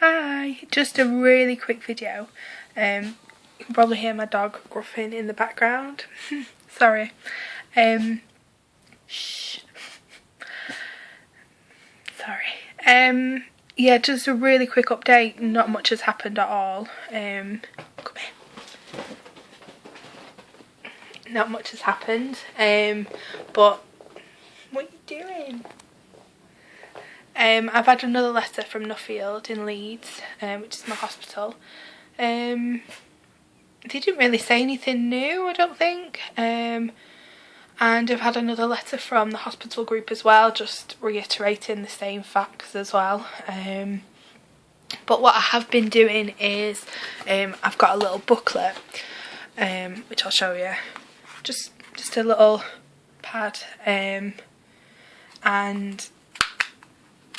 Hi, just a really quick video. You can probably hear my dog gruffing in the background. Sorry. Shh. Sorry. Yeah, just a really quick update. Not much has happened at all. Come here. Not much has happened. But what are you doing? I've had another letter from Nuffield in Leeds, which is my hospital. They didn't really say anything new, I don't think. And I've had another letter from the hospital group as well, just reiterating the same facts as well. But what I have been doing is I've got a little booklet, which I'll show you. Just a little pad, and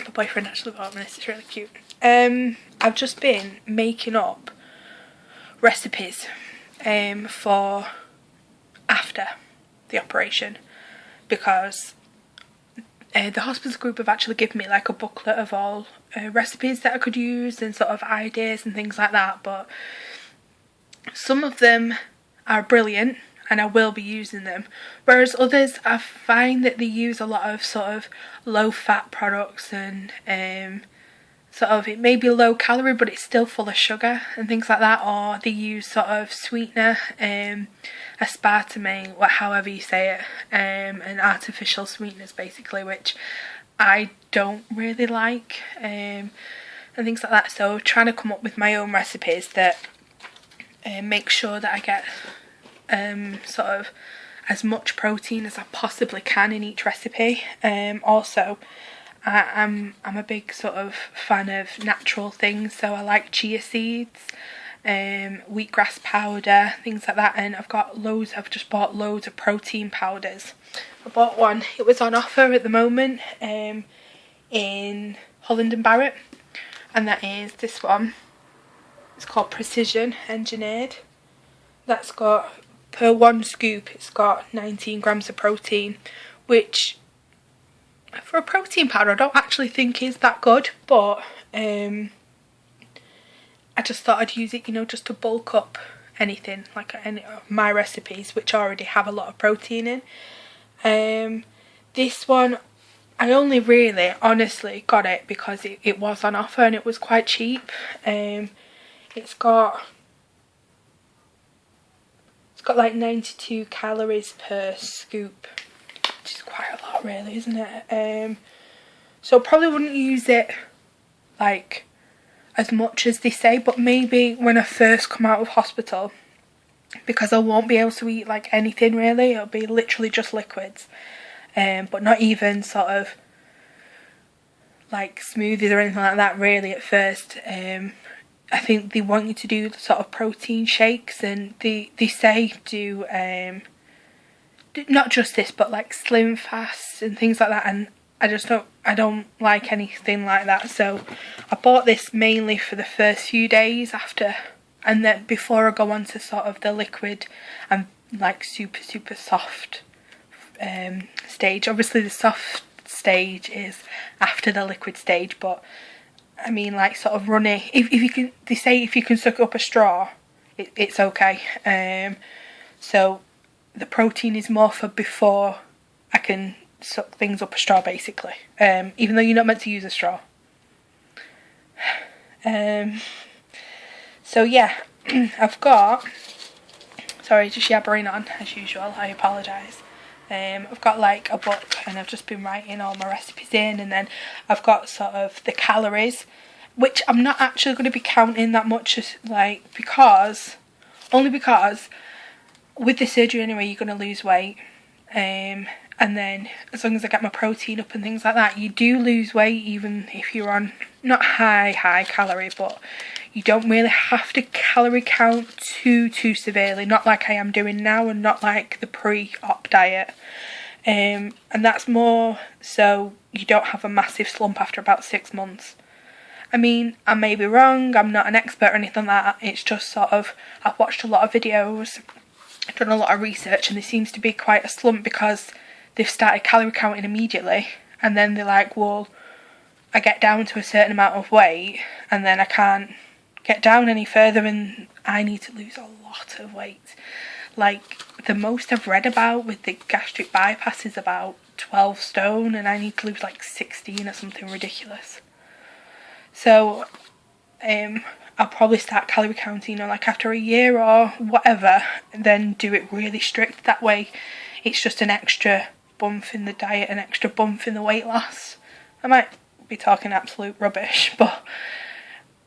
my boyfriend actually bought me this. It's really cute. I've just been making up recipes for after the operation, because the hospital group have actually given me like a booklet of all recipes that I could use and sort of ideas and things like that, but some of them are brilliant and I will be using them, whereas others I find that they use a lot of sort of low fat products and sort of, it may be low calorie but it's still full of sugar and things like that, or they use sort of sweetener, aspartame, however you say it, and artificial sweeteners basically, which I don't really like, and things like that. So trying to come up with my own recipes that make sure that I get sort of as much protein as I possibly can in each recipe. Also, I'm a big sort of fan of natural things, so I like chia seeds, wheatgrass powder, things like that, and I've just bought loads of protein powders. I bought one, it was on offer at the moment in Holland and Barrett, and that is this one. It's called Precision Engineered. That's got, per one scoop, it's got 19 grams of protein, which for a protein powder I don't actually think is that good, but I just thought I'd use it, you know, just to bulk up anything, like any of my recipes which already have a lot of protein in. This one I only really honestly got it because it was on offer and it was quite cheap. It's got like 92 calories per scoop, which is quite a lot really, isn't it? So probably wouldn't use it like as much as they say, but maybe when I first come out of hospital, because I won't be able to eat like anything really. It'll be literally just liquids, but not even sort of like smoothies or anything like that really at first. I think they want you to do sort of protein shakes, and they say do not just this but like slim fasts and things like that, and I don't like anything like that. So I bought this mainly for the first few days after, and then before I go on to sort of the liquid and like super soft stage. Obviously the soft stage is after the liquid stage, but I mean like sort of runny, if you can, they say if you can suck up a straw it's okay. So the protein is more for before I can suck things up a straw basically, even though you're not meant to use a straw. So yeah, I've got, sorry, just yabbering on as usual, I apologise. I've got like a book and I've just been writing all my recipes in, and then I've got sort of the calories, which I'm not actually going to be counting that much, like only because with the surgery anyway you're going to lose weight, and then as long as I get my protein up and things like that, you do lose weight even if you're on not high calorie, but you don't really have to calorie count too severely, not like I am doing now and not like the pre-op diet, and that's more so you don't have a massive slump after about 6 months. I mean, I may be wrong, I'm not an expert or anything like that, it's just sort of, I've watched a lot of videos, I've done a lot of research, and there seems to be quite a slump because they've started calorie counting immediately, and then they're like, well, I get down to a certain amount of weight and then I can't get down any further, and I need to lose a lot of weight. Like, the most I've read about with the gastric bypass is about 12 stone, and I need to lose like 16 or something ridiculous. So I'll probably start calorie counting, like after a year or whatever, and then do it really strict. That way it's just an extra bump in the diet, an extra bump in the weight loss. I might be talking absolute rubbish, but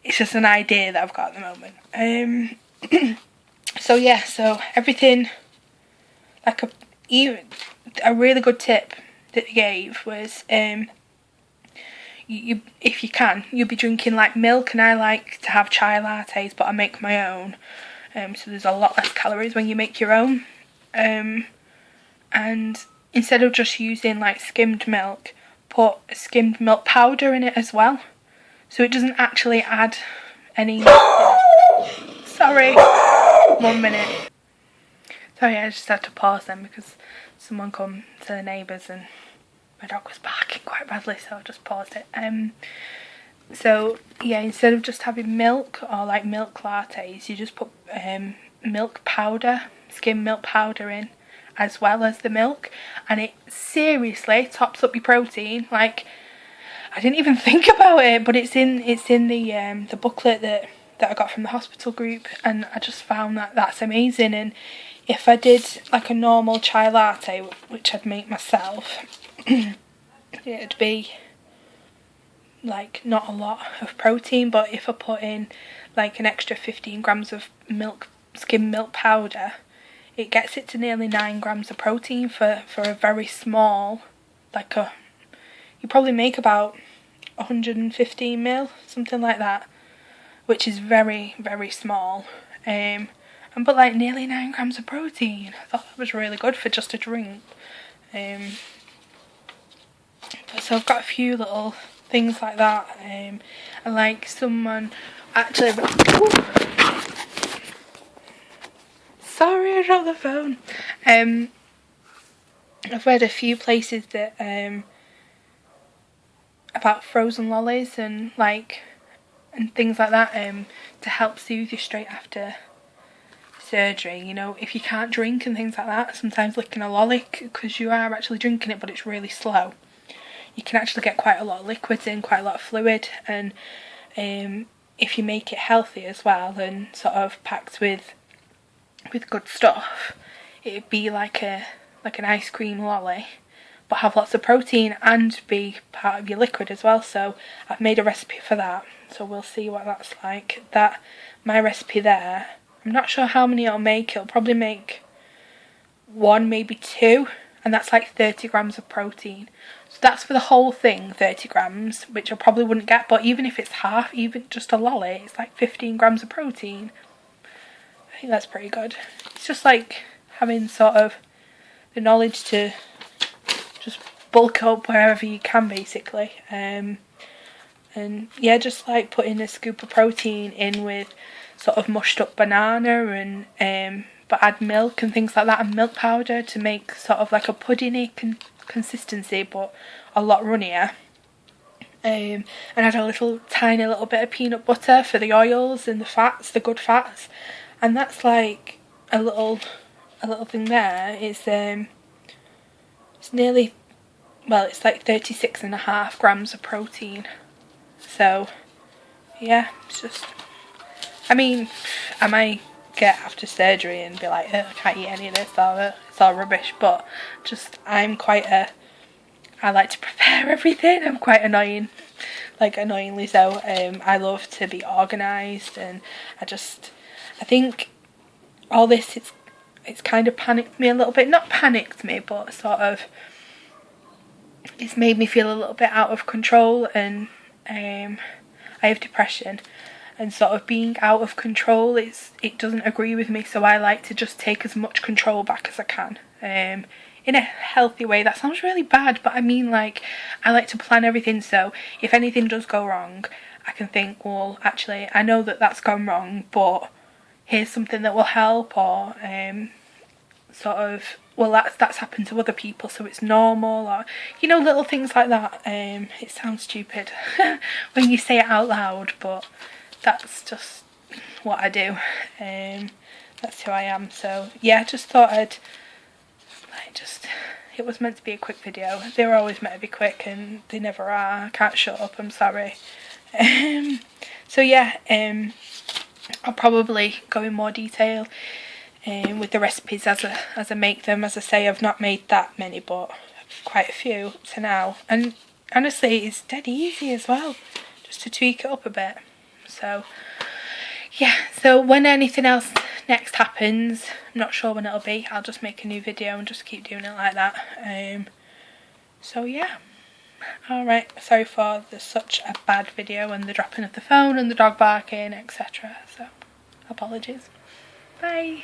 it's just an idea that I've got at the moment. So yeah, so everything, like a really good tip that they gave was you if you can, you'll be drinking like milk, and I like to have chai lattes, but I make my own, so there's a lot less calories when you make your own, and instead of just using like skimmed milk, put a skimmed milk powder in it as well, so it doesn't actually add any. Sorry, 1 minute. Sorry, I just had to pause then because someone come to the neighbours and my dog was barking quite badly, so I just paused it. So yeah, instead of just having milk or like milk lattes, you just put milk powder, skim milk powder in as well as the milk, and it seriously tops up your protein. Like, I didn't even think about it, but it's in the booklet that I got from the hospital group, and I just found that that's amazing. And if I did like a normal chai latte, which I'd make myself, it'd be like not a lot of protein, but if I put in like an extra 15 grams of milk, skim milk powder, it gets it to nearly 9 grams of protein for a very small, like you probably make about 115 ml, something like that, which is very, very small. But like nearly 9 grams of protein. I thought that was really good for just a drink. So I've got a few little things like that. And like someone actually... Sorry, I dropped the phone. I've read a few places that about frozen lollies and things like that, to help soothe you straight after surgery. You know, if you can't drink and things like that, sometimes licking a lolly, because you are actually drinking it but it's really slow, you can actually get quite a lot of liquids in, quite a lot of fluid. And if you make it healthy as well and sort of packed with good stuff, it'd be like an ice cream lolly, but have lots of protein and be part of your liquid as well. So I've made a recipe for that, so we'll see what that's like. That my recipe there, I'm not sure how many it'll make. It'll probably make 1, maybe 2, and that's like 30 grams of protein. So that's for the whole thing, 30 grams, which I probably wouldn't get, but even if it's half, even just a lolly, it's like 15 grams of protein. I think that's pretty good. It's just like having sort of the knowledge to just bulk up wherever you can, basically. And yeah, just like putting a scoop of protein in with sort of mushed up banana, and but add milk and things like that, and milk powder to make sort of like a puddingy consistency, but a lot runnier. And add a tiny little bit of peanut butter for the oils and the fats, the good fats. And that's like a little thing there. It's nearly, well, it's like 36.5 grams of protein. So yeah, it's just, I mean, I might get after surgery and be like, I can't eat any of this, it's all rubbish, but just, I like to prepare everything. I'm quite annoying, like annoyingly so. I love to be organised, and I think all this, it's kind of panicked me a little bit. Not panicked me, but sort of, it's made me feel a little bit out of control, and I have depression, and sort of being out of control, it doesn't agree with me. So I like to just take as much control back as I can, in a healthy way. That sounds really bad, but I mean, like, I like to plan everything, so if anything does go wrong, I can think, well, actually, I know that that's gone wrong, but here's something that will help, or sort of, well, that's happened to other people, so it's normal, or, you know, little things like that. It sounds stupid when you say it out loud, but that's just what I do. That's who I am. So yeah, just thought I'd it was meant to be a quick video. They were always meant to be quick and they never are. I can't shut up, I'm sorry. So yeah, I'll probably go in more detail with the recipes as I make them. As I say, I've not made that many, but quite a few up to now, and honestly it's dead easy as well, just to tweak it up a bit. So yeah, so when anything else next happens, I'm not sure when it'll be, I'll just make a new video and just keep doing it like that. So yeah, alright, sorry for such a bad video and the dropping of the phone and the dog barking, etc. So apologies. Bye.